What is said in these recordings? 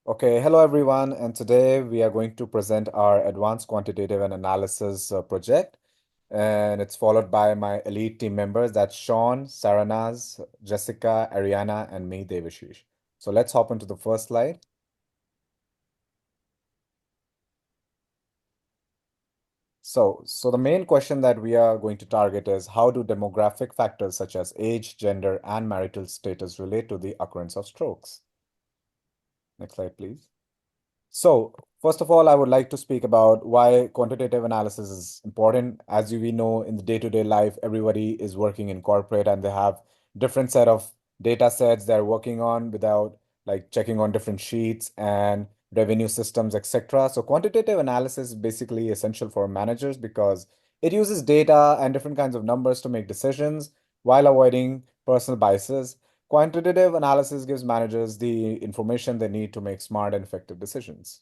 Okay, hello everyone, and today we are going to present our advanced quantitative and analysis project, and it's followed by my elite team members. That's Sean, Saranaaz, Jessica, Ariana, and me, Devashish. So let's hop into the first slide. So the main question that we are going to target is how do demographic factors such as age, gender, and marital status relate to the occurrence of strokes? Next slide, please. So, first of all, I would like to speak about why quantitative analysis is important. As we know, in the day-to-day life, everybody is working in corporate and they have different set of data sets they're working on without like checking on different sheets and revenue systems, etc. So, quantitative analysis is basically essential for managers because it uses data and different kinds of numbers to make decisions while avoiding personal biases. Quantitative analysis gives managers the information they need to make smart and effective decisions.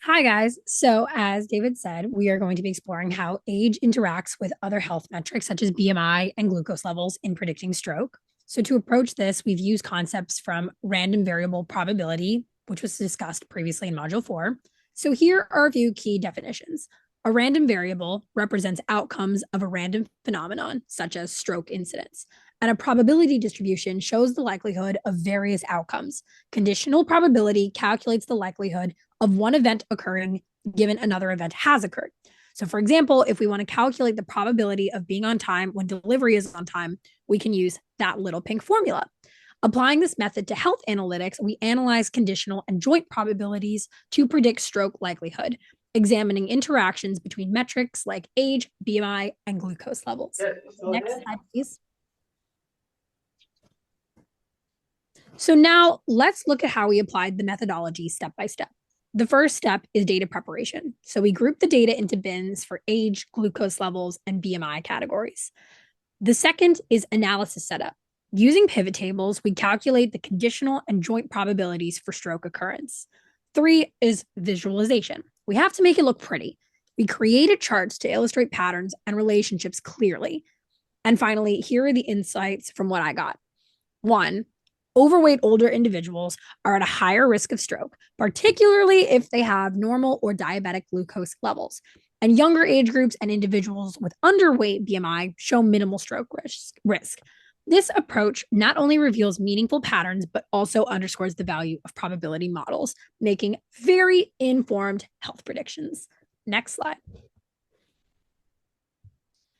Hi, guys. So, as David said, we are going to be exploring how age interacts with other health metrics such as BMI and glucose levels in predicting stroke. So, to approach this, we've used concepts from random variable probability, which was discussed previously in Module 4. So, here are a few key definitions. A random variable represents outcomes of a random phenomenon, such as stroke incidence, and a probability distribution shows the likelihood of various outcomes. Conditional probability calculates the likelihood of one event occurring given another event has occurred. So, for example, if we want to calculate the probability of being on time when delivery is on time, we can use that little pink formula. Applying this method to health analytics, we analyze conditional and joint probabilities to predict stroke likelihood, examining interactions between metrics like age, BMI, and glucose levels. Next slide, please. So now let's look at how we applied the methodology step by step. The first step is data preparation. So we group the data into bins for age, glucose levels, and BMI categories. The second is analysis setup. Using pivot tables, we calculate the conditional and joint probabilities for stroke occurrence. Three is visualization. We have to make it look pretty. We created charts to illustrate patterns and relationships clearly. And finally, here are the insights from what I got. One, overweight older individuals are at a higher risk of stroke, particularly if they have normal or diabetic glucose levels. And younger age groups and individuals with underweight BMI show minimal stroke risk. This approach not only reveals meaningful patterns, but also underscores the value of probability models, making very informed health predictions. Next slide.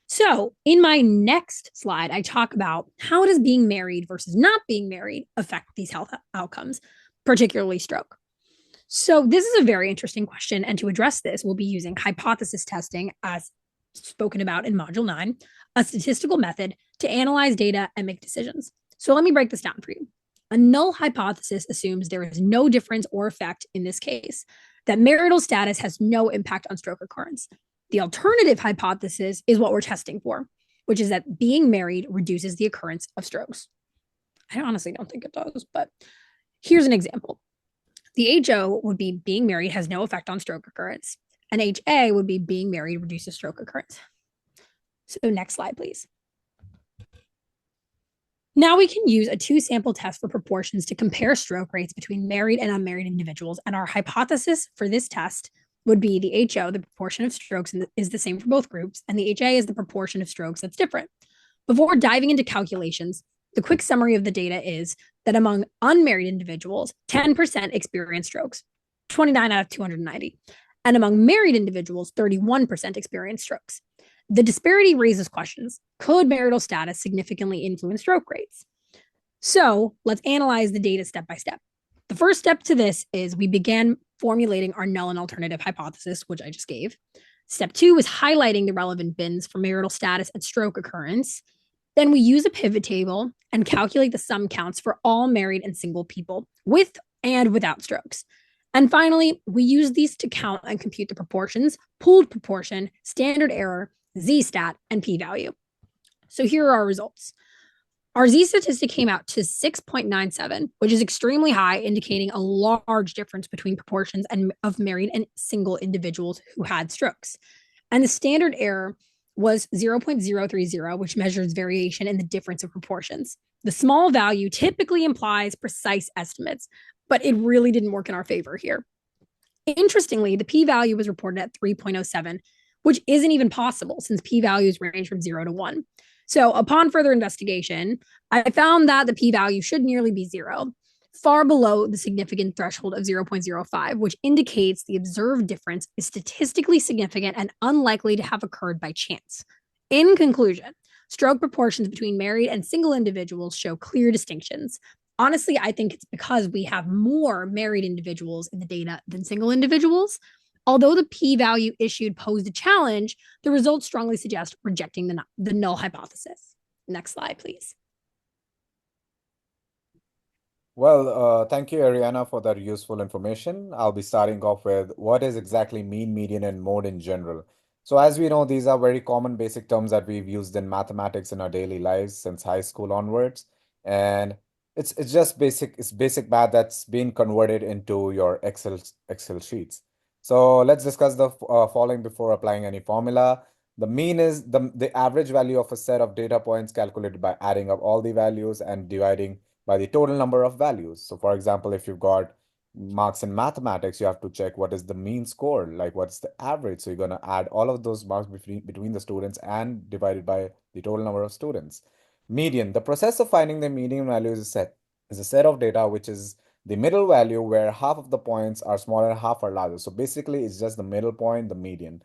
So, in my next slide, I talk about how does being married versus not being married affect these health outcomes, particularly stroke. So, this is a very interesting question. And to address this, we'll be using hypothesis testing, as spoken about in Module 9, a statistical method to analyze data and make decisions. So, let me break this down for you. A null hypothesis assumes there is no difference or effect in this case, that marital status has no impact on stroke occurrence. The alternative hypothesis is what we're testing for, which is that being married reduces the occurrence of strokes. I honestly don't think it does, but here's an example. The HO would be being married has no effect on stroke occurrence, and HA would be being married reduces stroke occurrence. So, next slide, please. Now we can use a two-sample test for proportions to compare stroke rates between married and unmarried individuals, and our hypothesis for this test would be the HO, the proportion of strokes is the same for both groups, and the HA is the proportion of strokes that's different. Before diving into calculations, the quick summary of the data is that among unmarried individuals, 10% experience strokes, 29 out of 290. And among married individuals, 31% experience strokes. The disparity raises questions. Could marital status significantly influence stroke rates? So let's analyze the data step by step. The first step to this is we began formulating our null and alternative hypothesis, which I just gave. Step 2 is highlighting the relevant bins for marital status and stroke occurrence. Then we use a pivot table and calculate the sum counts for all married and single people with and without strokes. And finally, we use these to count and compute the proportions, pooled proportion, standard error, z-stat, and p-value. So here are our results. Our z-statistic came out to 6.97, which is extremely high, indicating a large difference between proportions of married and single individuals who had strokes. And the standard error was 0.030, which measures variation in the difference of proportions. The small value typically implies precise estimates, but it really didn't work in our favor here. Interestingly, the p-value was reported at 3.07, which isn't even possible since p-values range from 0 to 1. So upon further investigation, I found that the p-value should nearly be 0, far below the significant threshold of 0.05, which indicates the observed difference is statistically significant and unlikely to have occurred by chance. In conclusion, stroke proportions between married and single individuals show clear distinctions. Honestly, I think it's because we have more married individuals in the data than single individuals. Although the p-value issued posed a challenge, the results strongly suggest rejecting the null hypothesis. Next slide, please. Well, thank you, Ariana, for that useful information. I'll be starting off with what is exactly mean, median, and mode in general. So as we know, these are very common basic terms that we've used in mathematics in our daily lives since high school onwards. And it's just basic math that's been converted into your Excel sheets. So let's discuss the following before applying any formula. The mean is the average value of a set of data points calculated by adding up all the values and dividing by the total number of values. So for example, if you've got marks in mathematics, you have to check what is the mean score, like what's the average. So you're going to add all of those marks between the students and divide it by the total number of students. Median, the process of finding the median value is a set of data which is the middle value where half of the points are smaller, half are larger. So basically it's just the middle point, the median.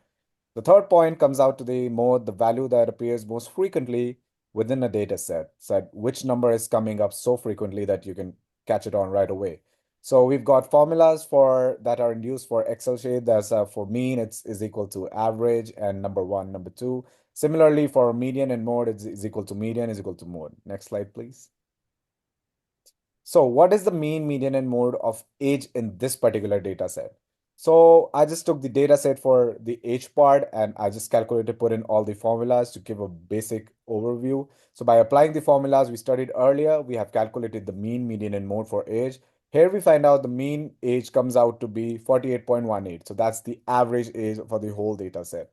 The third point comes out to the mode, the value that appears most frequently within a data set. So which number is coming up so frequently that you can catch it on right away. So we've got formulas for that are induced for Excel sheet. There's for mean, it's is equal to average and number one, number two. Similarly, for median and mode, it's is equal to median is equal to mode. Next slide, please. So what is the mean, median, and mode of age in this particular data set? So I just took the data set for the age part and I just calculated, put in all the formulas to give a basic overview. So by applying the formulas we studied earlier, we have calculated the mean, median, and mode for age. Here we find out the mean age comes out to be 48.18. So that's the average age for the whole data set.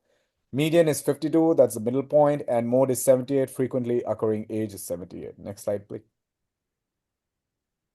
Median is 52, that's the middle point, and mode is 78, frequently occurring age is 78. Next slide, please.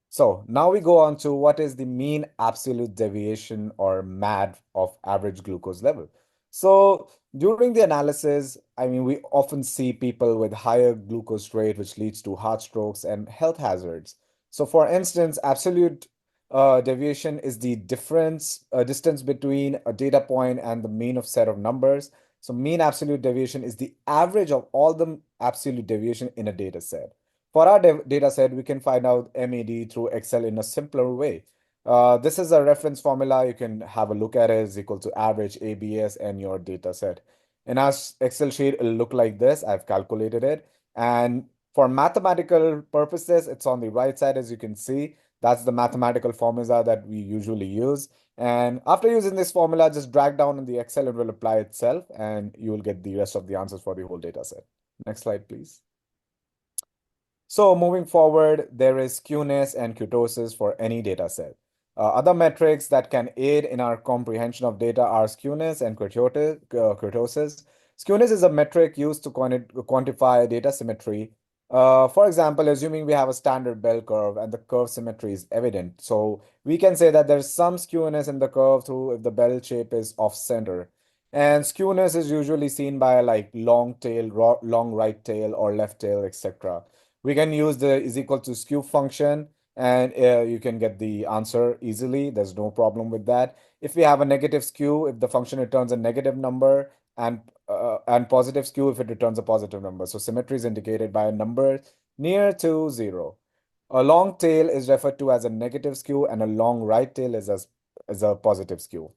So now we go on to what is the mean absolute deviation or MAD of average glucose level. So during the analysis, I mean, we often see people with higher glucose rate, which leads to heart strokes and health hazards. So for instance, absolute deviation is the distance between a data point and the mean of set of numbers. So mean absolute deviation is the average of all the absolute deviation in a data set. For our data set, we can find out MAD through Excel in a simpler way. This is a reference formula. You can have a look at it. It's equal to average ABS and your data set. In our Excel sheet, it'll look like this. I've calculated it. And for mathematical purposes, it's on the right side, as you can see. That's the mathematical formula that we usually use. And after using this formula, just drag down in the Excel, it will apply itself, and you will get the rest of the answers for the whole data set. Next slide, please. So moving forward, there is skewness and kurtosis for any data set. Other metrics that can aid in our comprehension of data are skewness and kurtosis. Skewness is a metric used to quantify data symmetry. For example, assuming we have a standard bell curve and the curve symmetry is evident. So we can say that there's some skewness in the curve through if the bell shape is off center. And skewness is usually seen by like long tail, long right tail or left tail, etc. We can use the is equal to skew function and you can get the answer easily. There's no problem with that. If we have a negative skew, if the function returns a negative number and positive skew if it returns a positive number. So symmetry is indicated by a number near to 0. A long tail is referred to as a negative skew and a long right tail is as a positive skew.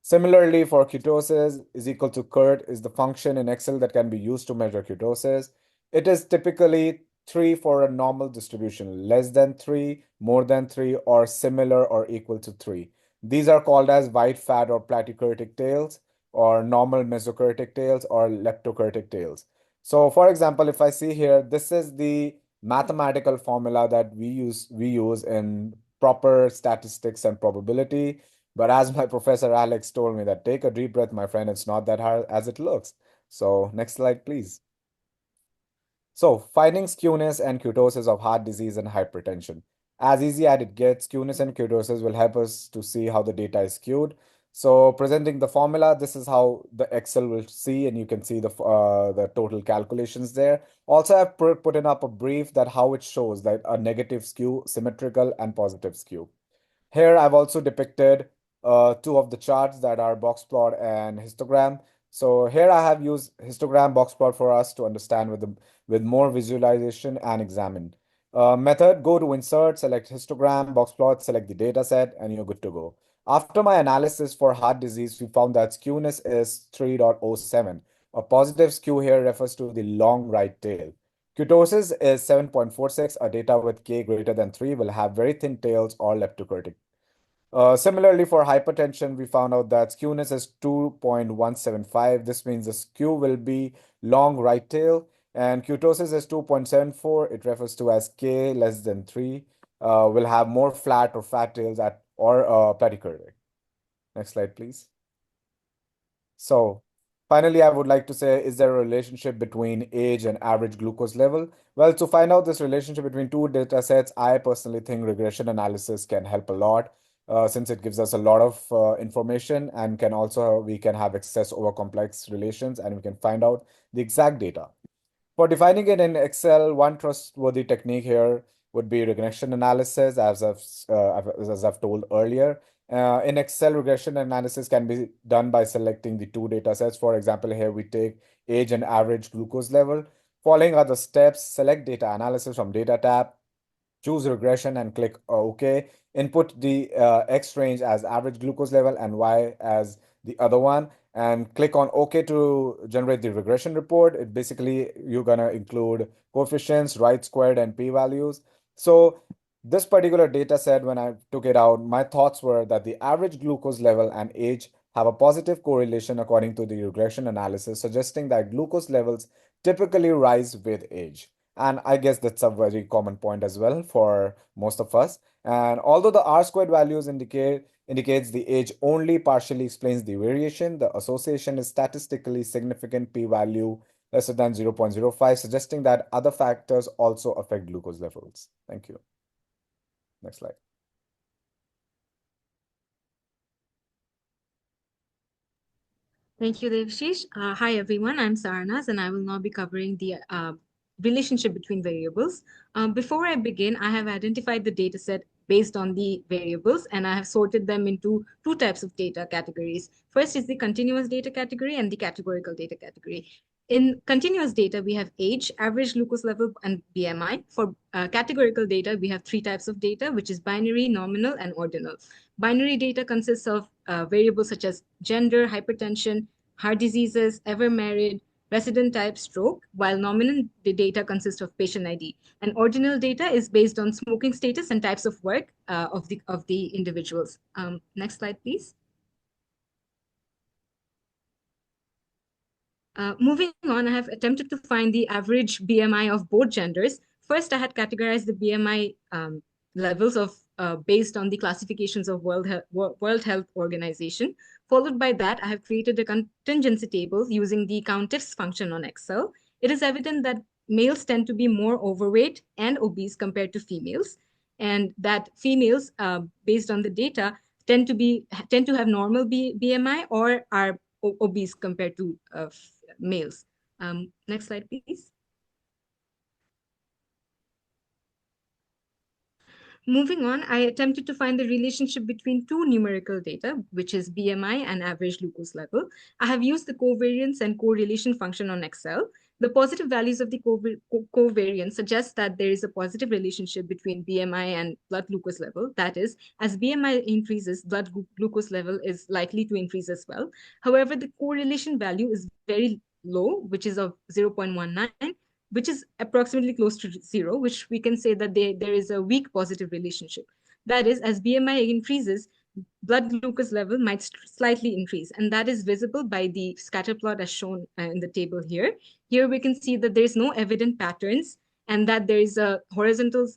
Similarly, for kurtosis is equal to kurt is the function in Excel that can be used to measure kurtosis. It is typically 3 for a normal distribution, less than 3, more than 3, or similar or equal to 3. These are called as white fat or platykurtic tails, or normal mesokurtic tails, or leptokurtic tails. So for example, if I see here, this is the mathematical formula that we use in proper statistics and probability. But as my professor Alex told me that take a deep breath, my friend, it's not that hard as it looks. So next slide, please. So, finding skewness and kurtosis of heart disease and hypertension. As easy as it gets, skewness and kurtosis will help us to see how the data is skewed. So, presenting the formula, this is how the Excel will see, and you can see the total calculations there. Also, I've put in up a brief that how it shows that a negative skew, symmetrical, and positive skew. Here I've also depicted two of the charts that are box plot and histogram. So here I have used histogram box plot for us to understand with more visualization and examine. Method, go to insert, select histogram, box plot, select the data set, and you're good to go. After my analysis for heart disease, we found that skewness is 3.07. A positive skew here refers to the long right tail. Kurtosis is 7.46. A data with K greater than 3 will have very thin tails or leptokurtic. Similarly, for hypertension, we found out that skewness is 2.175. This means the skew will be long right tail, and kurtosis is 2.74. It refers to as K less than 3. Will have more flat or fat tails at or platykurtic. Next slide, please. So, finally, I would like to say, is there a relationship between age and average glucose level? Well, to find out this relationship between two data sets, I personally think regression analysis can help a lot, since it gives us a lot of information and can also we can have access over complex relations and we can find out the exact data. For defining it in Excel, one trustworthy technique here would be regression analysis, as I've told earlier. In Excel, regression analysis can be done by selecting the two data sets. For example, here we take age and average glucose level. Following are the steps, select data analysis from data tab, choose regression and click OK. Input the X range as average glucose level and Y as the other one, and click on OK to generate the regression report. It basically, you're gonna include coefficients, right squared, and p-values. So this particular data set, when I took it out, my thoughts were that the average glucose level and age have a positive correlation according to the regression analysis, suggesting that glucose levels typically rise with age. And I guess that's a very common point as well for most of us. And although the R squared values indicates the age only partially explains the variation, the association is statistically significant p-value lesser than 0.05, suggesting that other factors also affect glucose levels. Thank you. Next slide. Thank you, Devashish. Hi, everyone. I'm Saranaaz, and I will now be covering the relationship between variables. Before I begin, I have identified the data set based on the variables, and I have sorted them into two types of data categories. First is the continuous data category and the categorical data category. In continuous data, we have age, average glucose level, and BMI. For categorical data, we have three types of data, which is binary, nominal, and ordinal. Binary data consists of variables such as gender, hypertension, heart diseases, ever married, resident type, stroke, while nominal data consists of patient ID. And ordinal data is based on smoking status and types of work of the individuals. Next slide, please. Moving on, I have attempted to find the average BMI of both genders. First, I had categorized the BMI levels of based on the classifications of World Health Organization. Followed by that, I have created a contingency table using the countifs function on Excel. It is evident that males tend to be more overweight and obese compared to females, and that females, based on the data, tend to have normal BMI or are obese compared to males. Next slide, please. Moving on, I attempted to find the relationship between two numerical data, which is BMI and average glucose level. I have used the covariance and correlation function on Excel. The positive values of the covariance suggest that there is a positive relationship between BMI and blood glucose level. That is, as BMI increases, blood glucose level is likely to increase as well. However, the correlation value is very low, which is of 0.19, which is approximately close to zero, which we can say that there is a weak positive relationship. That is, as BMI increases, blood glucose level might slightly increase, and that is visible by the scatter plot as shown in the table here. Here we can see that there is no evident patterns and that there is a horizontal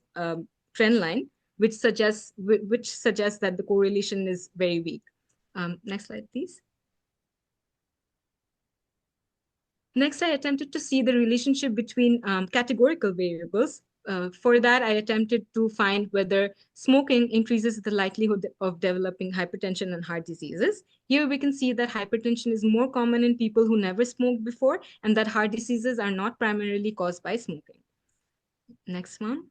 trend line, which suggests that the correlation is very weak. Next slide, please. Next, I attempted to see the relationship between categorical variables. For that, I attempted to find whether smoking increases the likelihood of developing hypertension and heart diseases. Here we can see that hypertension is more common in people who never smoked before, and that heart diseases are not primarily caused by smoking. Next one.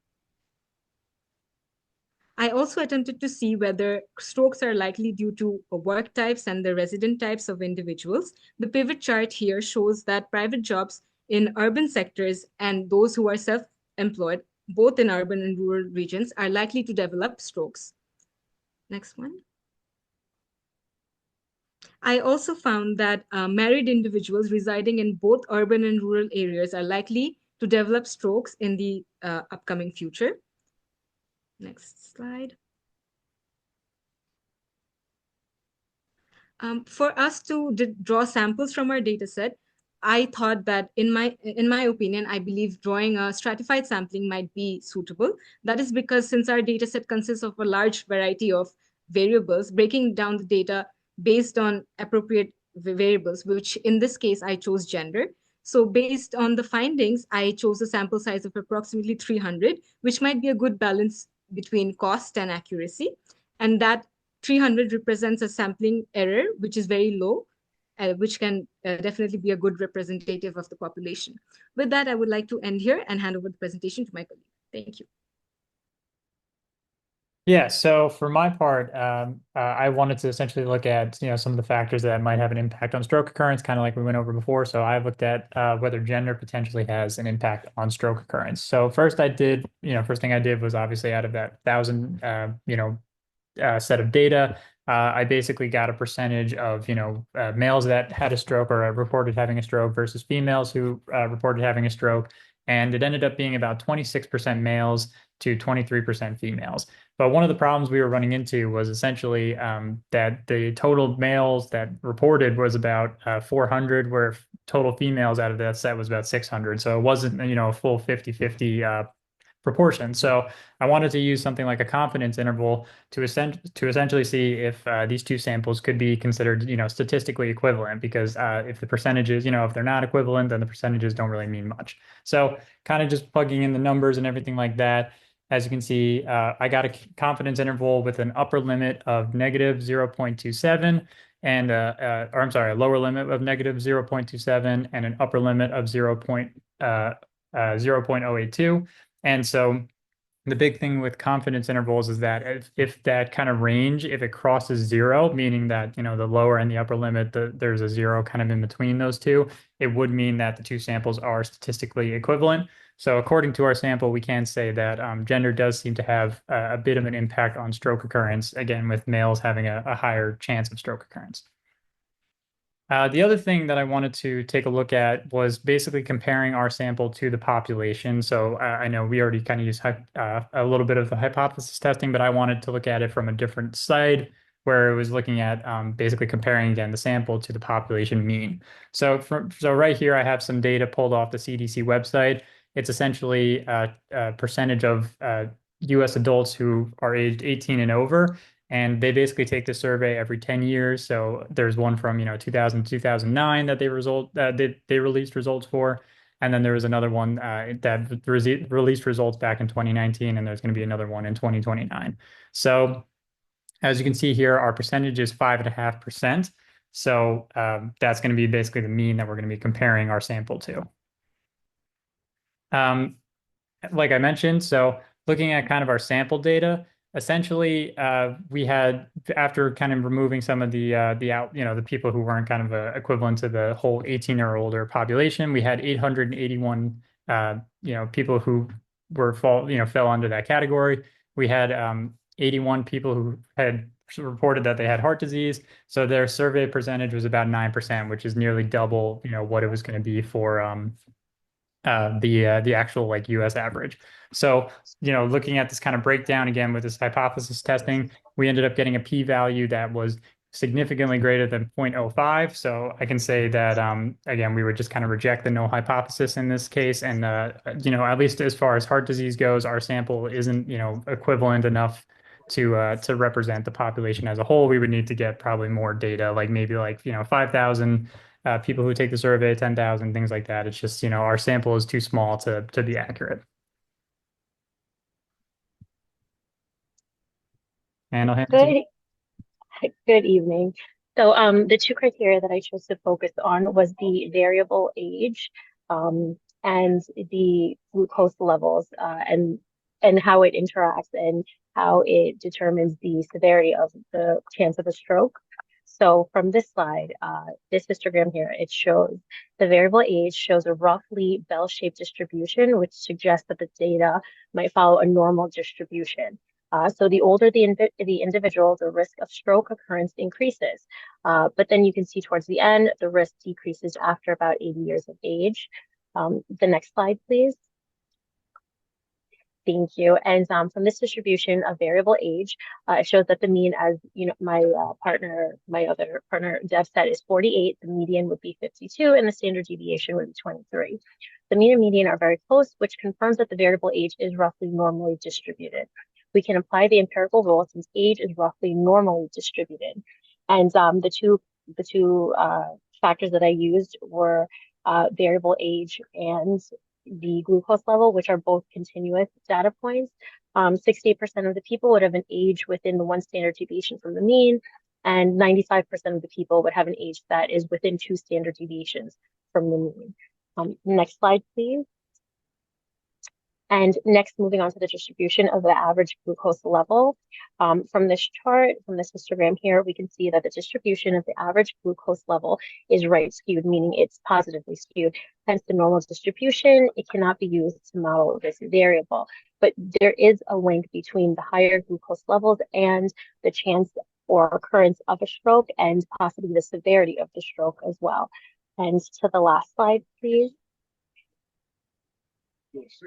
I also attempted to see whether strokes are likely due to work types and the resident types of individuals. The pivot chart here shows that private jobs in urban sectors and those who are self-employed, both in urban and rural regions, are likely to develop strokes. Next one. I also found that married individuals residing in both urban and rural areas are likely to develop strokes in the upcoming future. Next slide. For us to draw samples from our data set, I thought that in my opinion, I believe drawing a stratified sampling might be suitable. That is because since our data set consists of a large variety of variables, breaking down the data based on appropriate variables, which in this case, I chose gender. So based on the findings, I chose a sample size of approximately 300, which might be a good balance between cost and accuracy. And that 300 represents a sampling error, which is very low, which can definitely be a good representative of the population. With that, I would like to end here and hand over the presentation to my colleague. Thank you. Yeah, so for my part, I wanted to essentially look at some of the factors that might have an impact on stroke occurrence, kind of like we went over before. So I looked at whether gender potentially has an impact on stroke occurrence. So first thing I did was obviously out of that 1,000 set of data, I basically got a percentage of males that had a stroke or reported having a stroke versus females who reported having a stroke, and it ended up being about 26% males to 23% females. But one of the problems we were running into was essentially that the total males that reported was about 400, where total females out of that set was about 600. So it wasn't, a full 50-50 proportion. So I wanted to use something like a confidence interval to essentially see if these two samples could be considered, statistically equivalent, because if the percentages, if they're not equivalent, then the percentages don't really mean much. So kind of just plugging in the numbers and everything like that. As you can see, I got a confidence interval with an upper limit of negative 0.27 and a lower limit of negative 0.27 and an upper limit of 0.082. And so the big thing with confidence intervals is that if that kind of range, if it crosses zero, meaning that, the lower and the upper limit, there's a zero kind of in between those two, it would mean that the two samples are statistically equivalent. So according to our sample, we can say that gender does seem to have a bit of an impact on stroke occurrence, again, with males having a higher chance of stroke occurrence. The other thing that I wanted to take a look at was basically comparing our sample to the population. So I know we already kind of used a little bit of the hypothesis testing, but I wanted to look at it from a different side where it was looking at basically comparing, again, the sample to the population mean. So right here, I have some data pulled off the CDC website. It's essentially a percentage of US adults who are aged 18 and over. And they basically take the survey every 10 years. So there's one from 2000 2009 that they released results for, and then there was another one that released results back in 2019, and there's going to be another one in 2029. So as you can see here, our percentage is 5.5%. So that's going to be basically the mean that we're going to be comparing our sample to. Like I mentioned, so looking at kind of our sample data. Essentially, we had, after kind of removing some of the people who weren't kind of equivalent to the whole 18 or older population, we had 881 people who fell under that category. We had 81 people who had reported that they had heart disease, so their survey percentage was about 9%, which is nearly double what it was going to be for the actual US average. So, looking at this kind of breakdown again with this hypothesis testing, we ended up getting a p-value that was significantly greater than 0.05. So I can say that, again, we would just kind of reject the null hypothesis in this case. And, at least as far as heart disease goes, our sample isn't, equivalent enough to represent the population as a whole. We would need to get probably more data, like maybe 5,000 people who take the survey, 10,000, things like that. It's just, our sample is too small to be accurate. And I'll hand it to you. Good evening. So the two criteria that I chose to focus on was the variable age and the glucose levels and how it interacts and how it determines the severity of the chance of a stroke. So from this slide, this histogram here, it shows the variable age shows a roughly bell-shaped distribution, which suggests that the data might follow a normal distribution. So the older the individual, the risk of stroke occurrence increases. But then you can see towards the end, the risk decreases after about 80 years of age. The next slide, please. Thank you. And from this distribution of variable age, it shows that the mean, as you know, my other partner, Dev said, is 48. The median would be 52, and the standard deviation would be 23. The mean and median are very close, which confirms that the variable age is roughly normally distributed. We can apply the empirical rule since age is roughly normally distributed. And the two factors that I used were variable age and the glucose level, which are both continuous data points. 68% of the people would have an age within the 1 standard deviation from the mean, and 95% of the people would have an age that is within 2 standard deviations from the mean. Next slide, please. And next, moving on to the distribution of the average glucose level. From this chart, from this histogram here, we can see that the distribution of the average glucose level is right skewed, meaning it's positively skewed. Hence the normal distribution, it cannot be used to model this variable. But there is a link between the higher glucose levels and the chance or occurrence of a stroke and possibly the severity of the stroke as well. And to the last slide, please.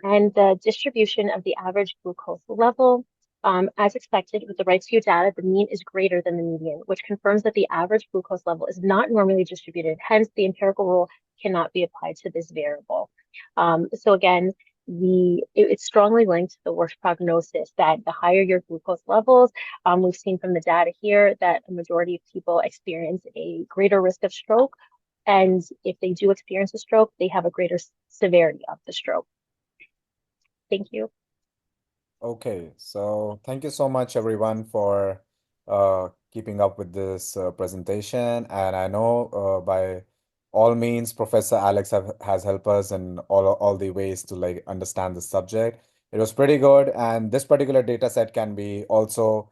And the distribution of the average glucose level, as expected with the right skew data, the mean is greater than the median, which confirms that the average glucose level is not normally distributed. Hence, the empirical rule cannot be applied to this variable. So again, it's strongly linked to the worse prognosis that the higher your glucose levels, we've seen from the data here that a majority of people experience a greater risk of stroke. And if they do experience a stroke, they have a greater severity of the stroke. Thank you. Okay, so thank you so much, everyone, for keeping up with this presentation. And I know by all means, Professor Alex has helped us in all the ways to like understand the subject. It was pretty good, and this particular data set can be also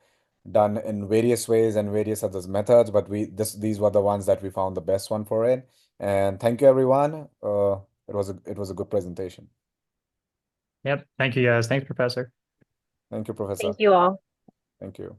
done in various ways and various other methods, but these were the ones that we found the best one for it. And thank you, everyone. It was a good presentation. Yep. Thank you, guys. Thanks, Professor. Thank you, Professor. Thank you all. Thank you.